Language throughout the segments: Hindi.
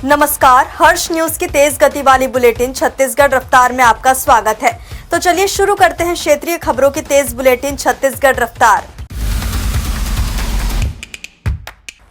नमस्कार, हर्ष न्यूज की तेज गति वाली बुलेटिन छत्तीसगढ़ रफ्तार में आपका स्वागत है। तो चलिए शुरू करते हैं क्षेत्रीय खबरों की तेज बुलेटिन छत्तीसगढ़ रफ्तार।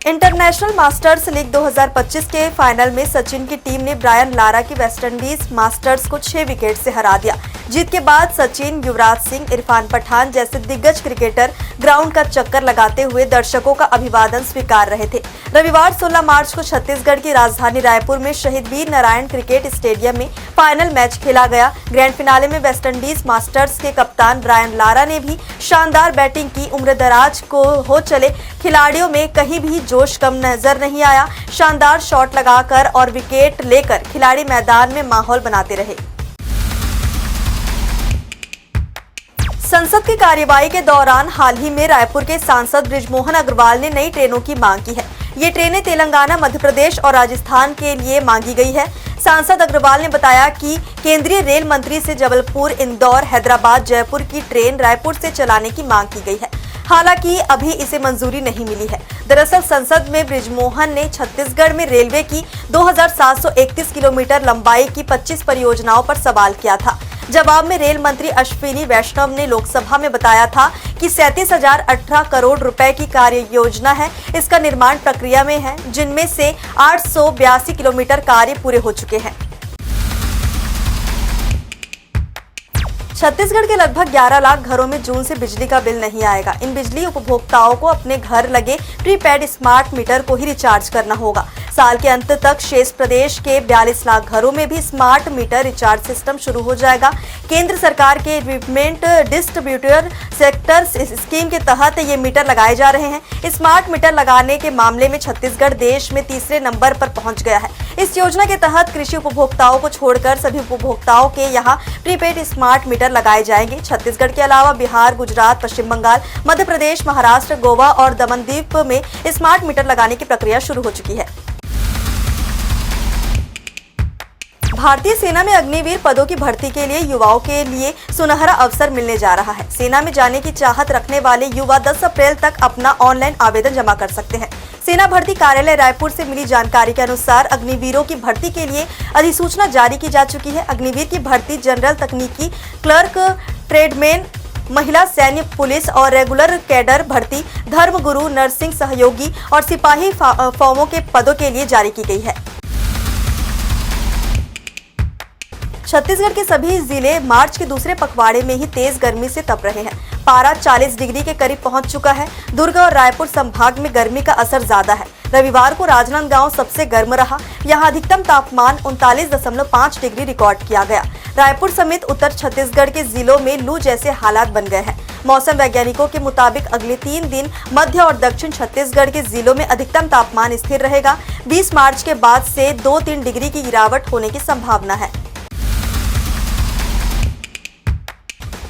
इंटरनेशनल मास्टर्स लीग 2025 के फाइनल में सचिन की टीम ने ब्रायन लारा की वेस्टइंडीज मास्टर्स को 6 विकेट से हरा दिया। जीत के बाद सचिन, युवराज सिंह, इरफान पठान जैसे दिग्गज क्रिकेटर ग्राउंड का चक्कर लगाते हुए दर्शकों का अभिवादन स्वीकार रहे थे। रविवार 16 मार्च को छत्तीसगढ़ की राजधानी रायपुर में शहीद वीर नारायण क्रिकेट स्टेडियम में फाइनल मैच खेला गया। ग्रैंड फिनाले में वेस्टइंडीज मास्टर्स के कप्तान ब्रायन लारा ने भी शानदार बैटिंग की। उम्रदराज को हो चले खिलाड़ियों में कहीं भी जोश कम नजर नहीं आया। शानदार शॉट लगाकर और विकेट लेकर खिलाड़ी मैदान में माहौल बनाते रहे। संसद की कार्यवाही के दौरान हाल ही में रायपुर के सांसद बृजमोहन अग्रवाल ने नई ट्रेनों की मांग की है। ये ट्रेनें तेलंगाना, मध्य प्रदेश और राजस्थान के लिए मांगी गई है। सांसद अग्रवाल ने बताया कि केंद्रीय रेल मंत्री से जबलपुर, इंदौर, हैदराबाद, जयपुर की ट्रेन रायपुर से चलाने की मांग की गई है। हालांकि अभी इसे मंजूरी नहीं मिली है। दरअसल संसद में बृजमोहन ने छत्तीसगढ़ में रेलवे की 2731 किलोमीटर लंबाई की 25 परियोजनाओं पर सवाल किया था। जवाब में रेल मंत्री अश्विनी वैष्णव ने लोकसभा में बताया था कि 37,018 करोड़ रुपए की कार्य योजना है। इसका निर्माण प्रक्रिया में है, जिनमें से 882 किलोमीटर कार्य पूरे हो चुके हैं। छत्तीसगढ़ के लगभग 11 लाख घरों में जून से बिजली का बिल नहीं आएगा। इन बिजली उपभोक्ताओं को अपने घर लगे प्रीपेड स्मार्ट मीटर को ही रिचार्ज करना होगा। साल के अंत तक शेष प्रदेश के 42 लाख घरों में भी स्मार्ट मीटर रिचार्ज सिस्टम शुरू हो जाएगा। केंद्र सरकार के इक्विपमेंट डिस्ट्रीब्यूटर सेक्टर्स स्कीम के तहत ये मीटर लगाए जा रहे हैं। स्मार्ट मीटर लगाने के मामले में छत्तीसगढ़ देश में तीसरे नंबर पर पहुंच गया है। इस योजना के तहत कृषि उपभोक्ताओं को छोड़कर सभी उपभोक्ताओं के यहाँ प्रीपेड स्मार्ट मीटर लगाए जाएंगे। छत्तीसगढ़ के अलावा बिहार, गुजरात, पश्चिम बंगाल, मध्य प्रदेश, महाराष्ट्र, गोवा और दमन द्वीप में स्मार्ट मीटर लगाने की प्रक्रिया शुरू हो चुकी है। भारतीय सेना में अग्निवीर पदों की भर्ती के लिए युवाओं के लिए सुनहरा अवसर मिलने जा रहा है। सेना में जाने की चाहत रखने वाले युवा 10 अप्रैल तक अपना ऑनलाइन आवेदन जमा कर सकते हैं। सेना भर्ती कार्यालय रायपुर से मिली जानकारी के अनुसार अग्निवीरों की भर्ती के लिए अधिसूचना जारी की जा चुकी है। अग्निवीर की भर्ती जनरल, तकनीकी, क्लर्क, ट्रेडमैन, महिला सैन्य पुलिस और रेगुलर कैडर भर्ती, धर्मगुरु, नर्सिंग सहयोगी और सिपाही फॉर्मों के पदों के लिए जारी की गई है। छत्तीसगढ़ के सभी जिले मार्च के दूसरे पखवाड़े में ही तेज गर्मी से तप रहे हैं। पारा 40 डिग्री के करीब पहुंच चुका है। दुर्ग और रायपुर संभाग में गर्मी का असर ज्यादा है। रविवार को राजनांदगांव सबसे गर्म रहा। यहां अधिकतम तापमान 39.5 डिग्री रिकॉर्ड किया गया। रायपुर समेत उत्तर छत्तीसगढ़ के जिलों में लू जैसे हालात बन गए हैं। मौसम वैज्ञानिकों के मुताबिक अगले 3 दिन मध्य और दक्षिण छत्तीसगढ़ के जिलों में अधिकतम तापमान स्थिर रहेगा। 20 मार्च के बाद से 2-3 डिग्री की गिरावट होने की संभावना है।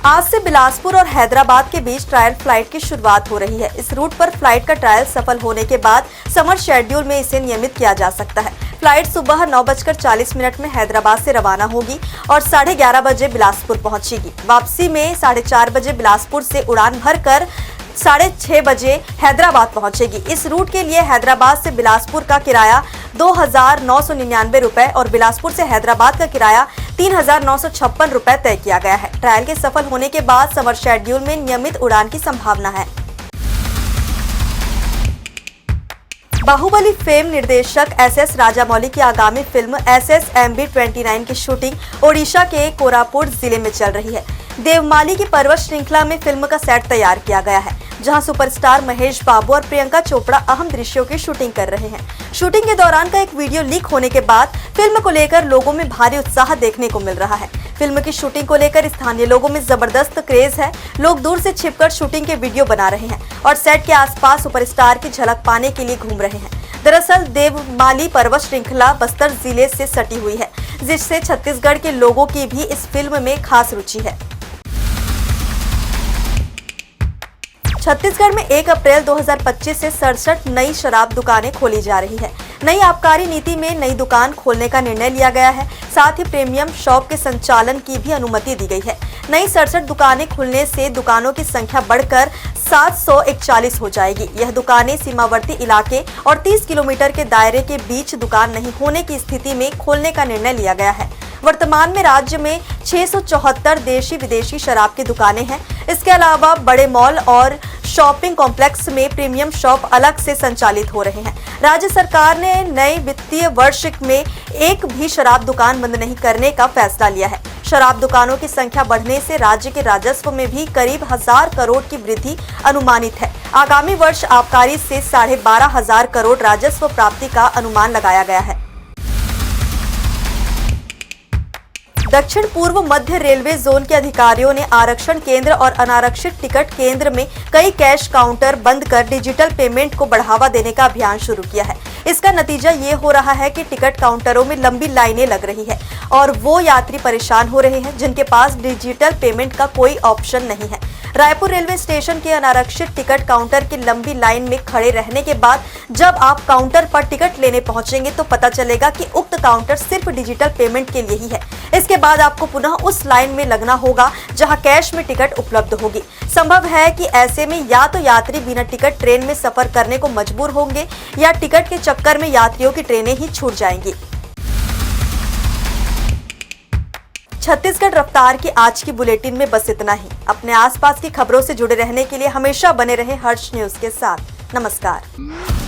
आज से बिलासपुर और हैदराबाद के बीच ट्रायल फ्लाइट की शुरुआत हो रही है। इस रूट पर फ्लाइट का ट्रायल सफल होने के बाद समर शेड्यूल में इसे नियमित किया जा सकता है। फ्लाइट सुबह 9:40 में हैदराबाद से रवाना होगी और 11:30 बजे बिलासपुर पहुंचेगी। वापसी में 4:30 बजे बिलासपुर से उड़ान भरकर 6:30 बजे हैदराबाद पहुंचेगी। इस रूट के लिए हैदराबाद से बिलासपुर का किराया 2,999 रुपए और बिलासपुर से हैदराबाद का किराया 3,956 रुपए तय किया गया है। ट्रायल के सफल होने के बाद समर शेड्यूल में नियमित उड़ान की संभावना है। बाहुबली फिल्म निर्देशक SS राजामौली की आगामी फिल्म SSMB29 की शूटिंग ओडिशा के कोरापुट जिले में चल रही है। देवमाली की पर्वत श्रृंखला में फिल्म का सेट तैयार किया गया है, जहां सुपरस्टार महेश बाबू और प्रियंका चोपड़ा अहम दृश्यों की शूटिंग कर रहे हैं। शूटिंग के दौरान का एक वीडियो लीक होने के बाद फिल्म को लेकर लोगों में भारी उत्साह देखने को मिल रहा है। फिल्म की शूटिंग को लेकर स्थानीय लोगों में जबरदस्त क्रेज है। लोग दूर से छिपकर शूटिंग के वीडियो बना रहे हैं और सेट के आसपास सुपरस्टार की झलक पाने के लिए घूम रहे हैं। दरअसल देवमाली पर्वत श्रृंखला बस्तर जिले से सटी हुई है, जिससे छत्तीसगढ़ के लोगों की भी इस फिल्म में खास रुचि है। छत्तीसगढ़ में 1 अप्रैल 2025 से 67 नई शराब दुकानें खोली जा रही है। नई आबकारी नीति में नई दुकान खोलने का निर्णय लिया गया है। साथ ही प्रीमियम शॉप के संचालन की भी अनुमति दी गई है। नई 67 दुकानें खुलने से दुकानों की संख्या बढ़कर 741 हो जाएगी। यह दुकानें सीमावर्ती इलाके और 30 किलोमीटर के दायरे के बीच दुकान नहीं होने की स्थिति में खोलने का निर्णय लिया गया है। वर्तमान में राज्य में 674 देशी विदेशी शराब की दुकानें हैं। इसके अलावा बड़े मॉल और शॉपिंग कॉम्प्लेक्स में प्रीमियम शॉप अलग से संचालित हो रहे हैं। राज्य सरकार ने नए वित्तीय वर्ष में एक भी शराब दुकान बंद नहीं करने का फैसला लिया है। शराब दुकानों की संख्या बढ़ने से राज्य के राजस्व में भी करीब 1000 करोड़ की वृद्धि अनुमानित है। आगामी वर्ष आबकारी से 12,500 करोड़ राजस्व प्राप्ति का अनुमान लगाया गया है। दक्षिण पूर्व मध्य रेलवे जोन के अधिकारियों ने आरक्षण केंद्र और अनारक्षित टिकट केंद्र में कई कैश काउंटर बंद कर डिजिटल पेमेंट को बढ़ावा देने का अभियान शुरू किया है। इसका नतीजा ये हो रहा है कि टिकट काउंटरों में लंबी लाइनें लग रही है और वो यात्री परेशान हो रहे हैं जिनके पास डिजिटल पेमेंट का कोई ऑप्शन नहीं है। रायपुर रेलवे स्टेशन के अनारक्षित टिकट काउंटर की लंबी लाइन में खड़े रहने के बाद जब आप काउंटर पर टिकट लेने पहुंचेंगे तो पता चलेगा कि उक्त काउंटर सिर्फ डिजिटल पेमेंट के लिए ही है। इसके बाद आपको पुनः उस लाइन में लगना होगा जहां कैश में टिकट उपलब्ध होगी। संभव है कि ऐसे में या तो यात्री बिना टिकट ट्रेन में सफर करने को मजबूर होंगे या टिकट के चक्कर में यात्रियों की ट्रेनें ही छूट जाएंगी। छत्तीसगढ़ रफ्तार की आज की बुलेटिन में बस इतना ही। अपने आसपास की खबरों से जुड़े रहने के लिए हमेशा बने रहें हर्ष न्यूज के साथ। नमस्कार।